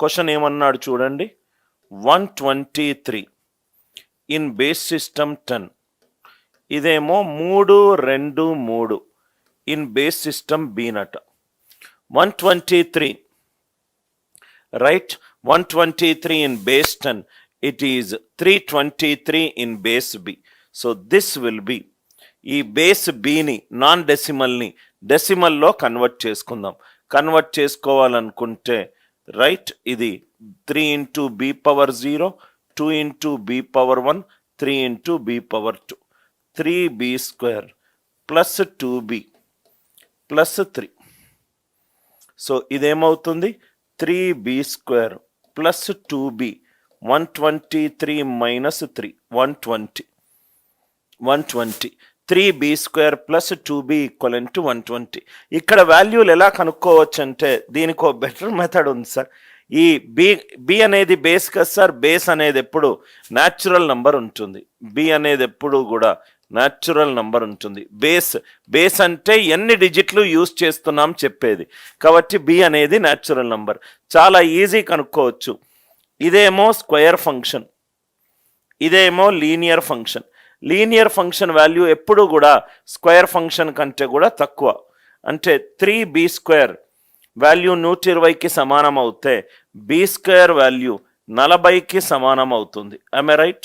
Question ఏమన్నాడు చూడండి. 123 in base system 10. ఇదేమో 3 2 3 ఇన్ బేస్ సిస్టమ్ బి నట. 123 right. 123 in base 10, it is 323 in base b. So this will be, ఈ base బిని non డెసిమల్ని డెసిమల్లో convert చేసుకుందాం. Convert చేసుకోవాలనుకుంటే right, ఇది 3 into b power 0, 2 into b power 1, 3 into b power 2, 3b square plus 2b plus 3. So ఇదేమవుతుంది 3b square plus 2b, 123 minus 3, 120. 3b square plus 2b equivalent to 120. ఇక్కడ వాల్యూలు ఎలా కనుక్కోవచ్చు అంటే దీనికి ఒక బెటర్ మెథడ్ ఉంది సార్. ఈ బి అనేది బేస్ కదా సార్. బేస్ అనేది ఎప్పుడు న్యాచురల్ నంబర్ ఉంటుంది. బి అనేది ఎప్పుడు కూడా న్యాచురల్ నంబర్ ఉంటుంది. బేస్ అంటే ఎన్ని డిజిట్లు యూజ్ చేస్తున్నాం చెప్పేది. కాబట్టి బి అనేది న్యాచురల్ నంబర్. చాలా ఈజీ కనుక్కోవచ్చు. ఇదేమో స్క్వేర్ ఫంక్షన్, ఇదేమో linear function. Linear function value ఎప్పుడు కూడా స్క్వేర్ ఫంక్షన్ కంటే కూడా తక్కువ. అంటే 3b స్క్వేర్ వాల్యూ 120కి సమానం అవుతే బి స్క్వేర్ వాల్యూ 40కి సమానం అవుతుంది. am I right?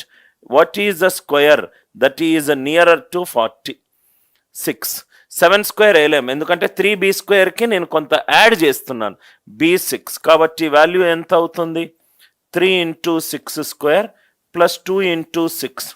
What is the square that is nearer to 46? 7 square వేయలేం, ఎందుకంటే 3b స్క్వేర్కి నేను కొంత యాడ్ చేస్తున్నాను, b6. కాబట్టి వాల్యూ ఎంత అవుతుంది? 3 into 6 square plus 2 into 6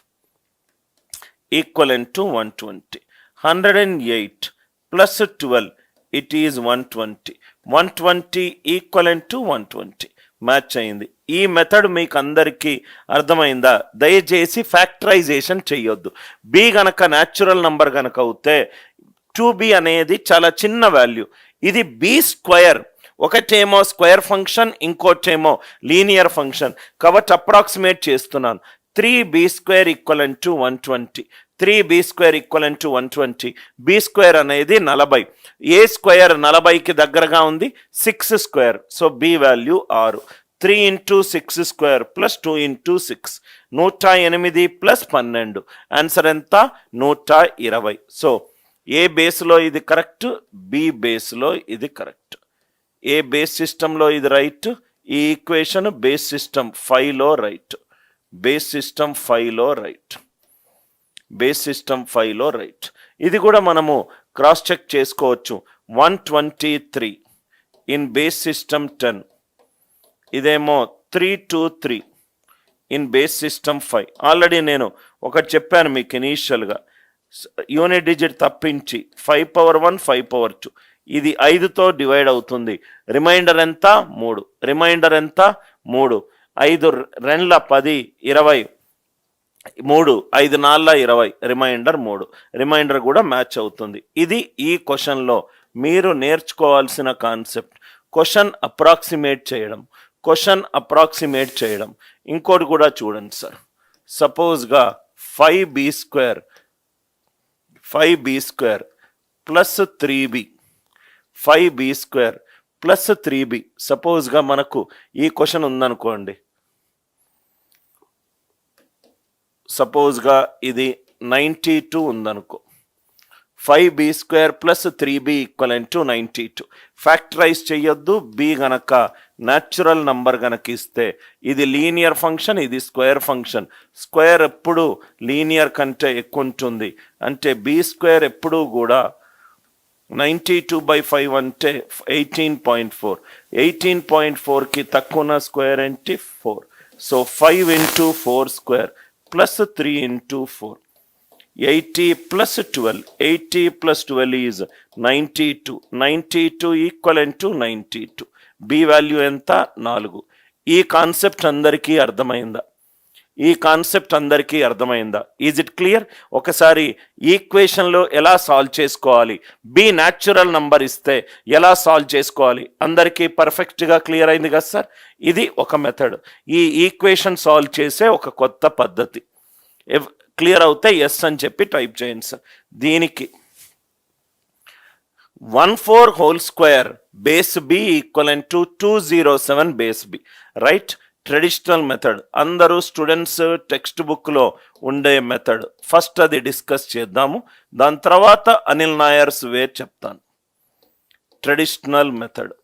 equivalent to 120. 108 plus 12, it is 120. 120 equivalent to 120. Match అయింది. ఈ మెథడ్ మీకు అందరికీ అర్థమైందా? దయచేసి ఫ్యాక్టరైజేషన్ చెయ్యొద్దు. బి గనక న్యాచురల్ నంబర్ గనక అవుతే 2b అనేది చాలా చిన్న వాల్యూ. ఇది బి స్క్వేర్, ఒకటేమో స్క్వేర్ ఫంక్షన్, ఇంకోటేమో లీనియర్ ఫంక్షన్. కాబట్టి అప్రాక్సిమేట్ చేస్తున్నాను. 3b square equivalent to 120. 3b square equivalent to 120. B square అనేది 40. ఏ స్క్వేర్ 40కి దగ్గరగా ఉంది? 6 square. So B value 6. 3 into 6 square plus 2 into 6, 108 plus 12. Answer ఎంత? 120. సో ఏ బేస్లో ఇది కరెక్ట్? బి బేస్లో ఇది కరెక్ట్. ఏ బేస్ సిస్టంలో ఇది రైట్? ఈ ఈక్వేషన్ బేస్ సిస్టమ్ 5లో రైట్. బేస్ సిస్టమ్ 5లో రైట్. బేస్ సిస్టమ్ 5లో రైట్. ఇది కూడా మనము క్రాస్ చెక్ చేసుకోవచ్చు. 123 ఇన్ బేస్ సిస్టమ్ 10. ఇదేమో 323 ఇన్ బేస్ సిస్టమ్ 5. ఆల్రెడీ నేను ఒకటి చెప్పాను మీకు ఇనీషియల్గా, యూనిట్ డిజిట్ తప్పించి 5 పవర్ 1 5 పవర్ 2. ఇది 5తో డివైడ్ అవుతుంది. రిమైండర్ ఎంత? 3. రిమైండర్ ఎంత? 3. 5 2 10 20, 3 5 4 20, రిమైండర్ 3. రిమైండర్ కూడా మ్యాచ్ అవుతుంది. ఇది ఈ క్వశ్చన్లో మీరు నేర్చుకోవాల్సిన కాన్సెప్ట్. క్వశ్చన్ అప్రాక్సిమేట్ చేయడం. ఇంకోటి కూడా చూడండి సార్. సపోజ్గా 5b square plus 3b, 5b square plus 3b. సపోజ్గా మనకు ఈ క్వశ్చన్ ఉందనుకోండి. సపోజ్గా ఇది 92 ఉందనుకో. 5b square plus 3b equivalent to 92. Factorise చేయొద్దు. బి గనక న్యాచురల్ నంబర్ గనక ఇస్తే ఇది లీనియర్ ఫంక్షన్, ఇది స్క్వేర్ ఫంక్షన్. స్క్వేర్ ఎప్పుడు లీనియర్ కంటే ఎక్కువ ఉంటుంది. అంటే బి స్క్వేర్ ఎప్పుడు కూడా 92/5 అంటే 18.4. 18.4కి తక్కువ స్క్వేర్ ఏంటి? 4. So 5 into 4 square plus 3 into 4, 80 plus 12. 80 plus 12 is 92. 92 equivalent to 92. B value ఎంత? 4. ఈ కాన్సెప్ట్ అందరికీ అర్థమైందా? Is it clear? ఒకసారి ఈక్వేషన్లో ఎలా సాల్వ్ చేసుకోవాలి, బి న్యాచురల్ నంబర్ ఇస్తే ఎలా సాల్వ్ చేసుకోవాలి, అందరికీ పర్ఫెక్ట్గా క్లియర్ అయింది కదా సార్? ఇది ఒక మెథడ్. ఈ ఈక్వేషన్ సాల్వ్ చేసే ఒక కొత్త పద్ధతి. క్లియర్ అవుతే ఎస్ అని చెప్పి టైప్ చేయండి సార్. దీనికి 14 whole square base b equivalent to 207 base b, right? Traditional method అందరూ స్టూడెంట్స్ టెక్స్ట్ బుక్లో ఉండే మెథడ్. ఫస్ట్ అది డిస్కస్ చేద్దాము, దాని తర్వాత అనిల్ నాయర్స్ వే చెప్తాను. ట్రెడిషనల్ మెథడ్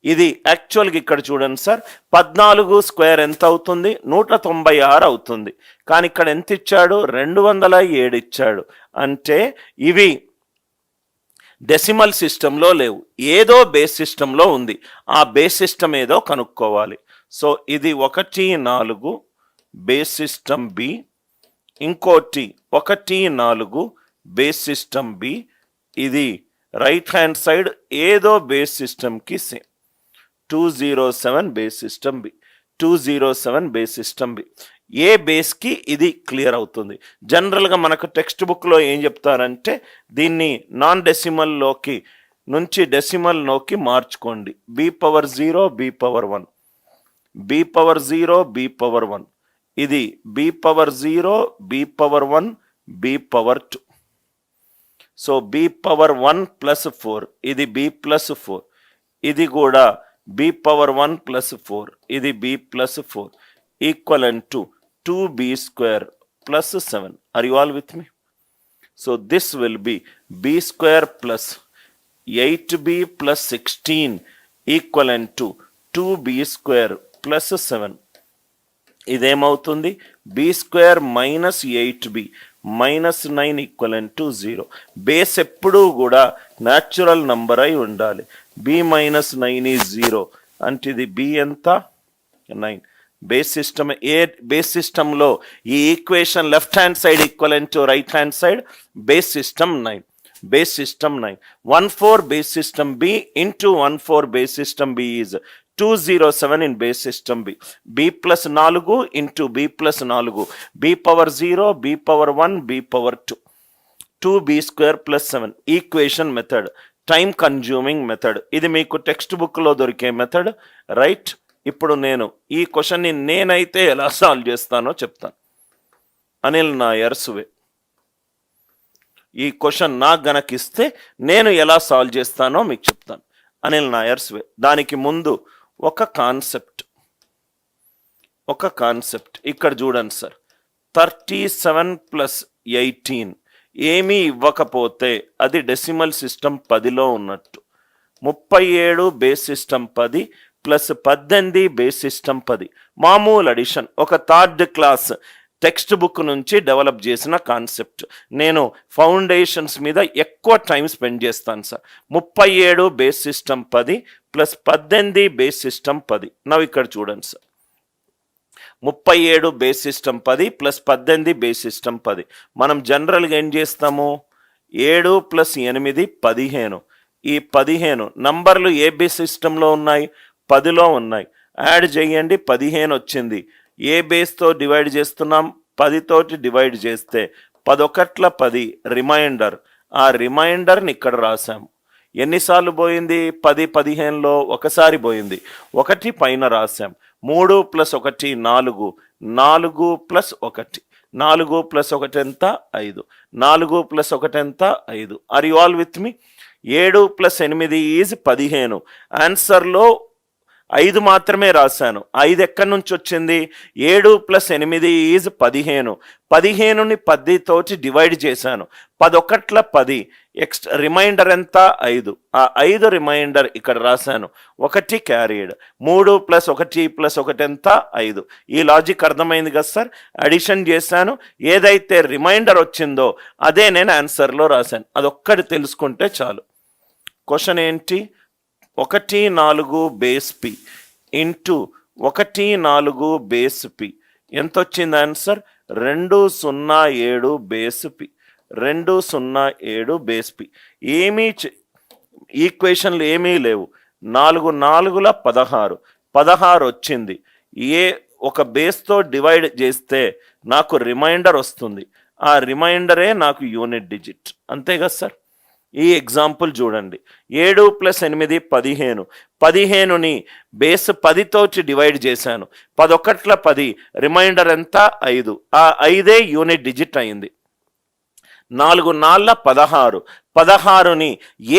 ఇది యాక్చువల్గా ఇక్కడ చూడండి సార్, 14 స్క్వేర్ ఎంత అవుతుంది? 196 అవుతుంది. కానీ ఇక్కడ ఎంత ఇచ్చాడు? 207 ఇచ్చాడు. అంటే ఇవి డెసిమల్ సిస్టంలో లేవు, ఏదో బేస్ సిస్టంలో ఉంది. ఆ బేస్ సిస్టమ్ ఏదో కనుక్కోవాలి. సో ఇది 1 4 బేస్ సిస్టమ్ బి, ఇంకోటి 1 4 బేస్ సిస్టమ్ బి. ఇది రైట్ హ్యాండ్ సైడ్ ఏదో బేస్ సిస్టమ్కి same. 207 base system B, 207 base system B. ఏ బేస్కి ఇది క్లియర్ అవుతుంది. జనరల్గా మనకు టెక్స్ట్ బుక్లో ఏం చెప్తారంటే దీన్ని నాన్ డెసిమల్లోకి నుంచి డెసిమల్లోకి మార్చుకోండి. b⁻0 b⁻1, b⁻0 b⁻1, ఇది b⁻0 b⁻1 b⁻2. So b⁻1 + 4, ఇది b+4, ఇది కూడా b⁻1 + 4, ఇది b+4 equivalent to 2b² + 7. Are you all with me? So this will be b² + 8b + 16 equivalent to 2b² + 7. ఇదేమవుతుంది? b² - 8b -9 equivalent to 0. Base ఎప్పుడూ కూడా natural number అయి ఉండాలి. b - 9 is 0 అంటే ఇది b ఎంత? 9. బేస్ సిస్టమ్ ఏ base సిస్టంలో ఈ equation left hand side equivalent to right hand side, base system 9, base system 9. 14 base system B into 14 base system B is 207 in base system b. b+4 into b+4, b⁻0 b⁻1 b⁻2, 2b² + 7. Equation method, time consuming method. ఇది మీకు text బుక్లో దొరికే method, right? ఇప్పుడు నేను ఈ క్వశ్చన్ని నేనైతే ఎలా సాల్వ్ చేస్తానో చెప్తాను. అనిల్ నాయర్స్ వే. ఈ క్వశ్చన్ నాకు గనకిస్తే నేను ఎలా సాల్వ్ చేస్తానో మీకు చెప్తాను. అనిల్ నాయర్స్ వే. దానికి ముందు ఒక కాన్సెప్ట్ ఇక్కడ చూడండి సార్. 37 + 18 ఏమీ ఇవ్వకపోతే అది డెసిమల్ సిస్టమ్ 10లో ఉన్నట్టు. 37 బేస్ సిస్టమ్ 10 + 18 బేస్ సిస్టమ్ 10. మామూలు అడిషన్, ఒక థర్డ్ క్లాస్ టెక్స్ట్ బుక్ నుంచి డెవలప్ చేసిన కాన్సెప్ట్. నేను ఫౌండేషన్స్ మీద ఎక్కువ టైం స్పెండ్ చేస్తాను sir. 37 base system 10 + 18 base system 10. నవ్వు ఇక్కడ చూడండి sir, 37 base system 10 + 18 base system 10. మనం జనరల్గా ఏం చేస్తాము? 7 + 8 15. ఈ 15 నంబర్లు ఏ బేస్ సిస్టంలో ఉన్నాయి? 10లో ఉన్నాయి. యాడ్ చేయండి, 15 వచ్చింది. ఏ బేస్తో డివైడ్ చేస్తున్నాం? 10 తోటి డివైడ్ చేస్తే 11 10 రిమైండర్. ఆ రిమైండర్ని ఇక్కడ రాసాము. ఎన్నిసార్లు పోయింది? 10 15లో ఒకసారి పోయింది. 1 పైన రాసాం. 3 + 1 4, 4 + 1, 4 + 1 ఎంత? 5, 4 + 1 ఎంత? 5. Are you all with me? 7 + 8 is 15. ఆన్సర్లో 5 మాత్రమే రాశాను. 5 ఎక్కడి నుంచి వచ్చింది? 7 + 8 ఈజ్ 15. 15ని 10 తోటి డివైడ్ చేశాను. 11 10, ఎక్స్ట్రా రిమైండర్ ఎంత? 5. ఆ 5 రిమైండర్ ఇక్కడ రాశాను. 1 క్యారీడ్. 3 + 1 + 1 ఎంత? 5. ఈ లాజిక్ అర్థమైంది కదా సార్? అడిషన్ చేశాను, ఏదైతే రిమైండర్ వచ్చిందో అదే నేను ఆన్సర్లో రాశాను. అదొక్కటి తెలుసుకుంటే చాలు. క్వశ్చన్ ఏంటి? 1 4 base P into 1 4 base P ఎంత వచ్చింది answer? 207 base P, 207 base P. ఏమీ ఈక్వేషన్లు ఏమీ లేవు. 4 4ల 16, 16 వచ్చింది. ఏ ఒక బేస్తో డివైడ్ చేస్తే నాకు రిమైండర్ వస్తుంది. ఆ రిమైండరే నాకు యూనిట్ డిజిట్. అంతే కదా సార్? ఈ ఎగ్జాంపుల్ చూడండి. 7 + 8 15. 15ని బేస్ 10 తోటి డివైడ్ చేశాను. 11 10, రిమైండర్ ఎంత? 5. ఆ 5ఏ యూనిట్ డిజిట్ అయింది. 4 నాళ్ళ 16, 16ని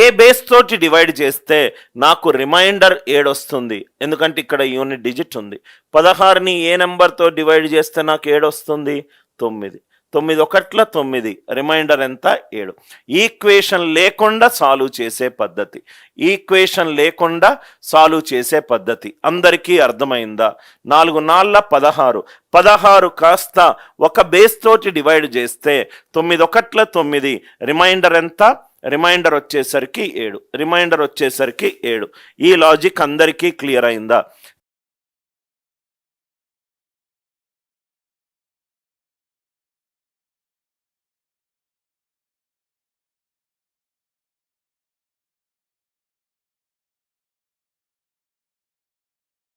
ఏ బేస్ తోటి డివైడ్ చేస్తే నాకు రిమైండర్ 7 వస్తుంది, ఎందుకంటే ఇక్కడ యూనిట్ డిజిట్ ఉంది. 16ని ఏ నెంబర్తో డివైడ్ చేస్తే నాకు 7 వస్తుంది, 9. 9 ఒకట్ల 9, రిమైండర్ ఎంత, 7. ఈక్వేషన్ లేకుండా సాల్వ్ చేసే పద్ధతి, ఈక్వేషన్ లేకుండా సాల్వ్ చేసే పద్ధతి అందరికీ అర్థమైందా? 4 నాళ్ళ 16, 16 కాస్త ఒక బేస్ తోటి డివైడ్ చేస్తే 9 ఒకట్ల 9, రిమైండర్ ఎంత, రిమైండర్ వచ్చేసరికి 7, రిమైండర్ వచ్చేసరికి 7. ఈ లాజిక్ అందరికీ క్లియర్ అయిందా?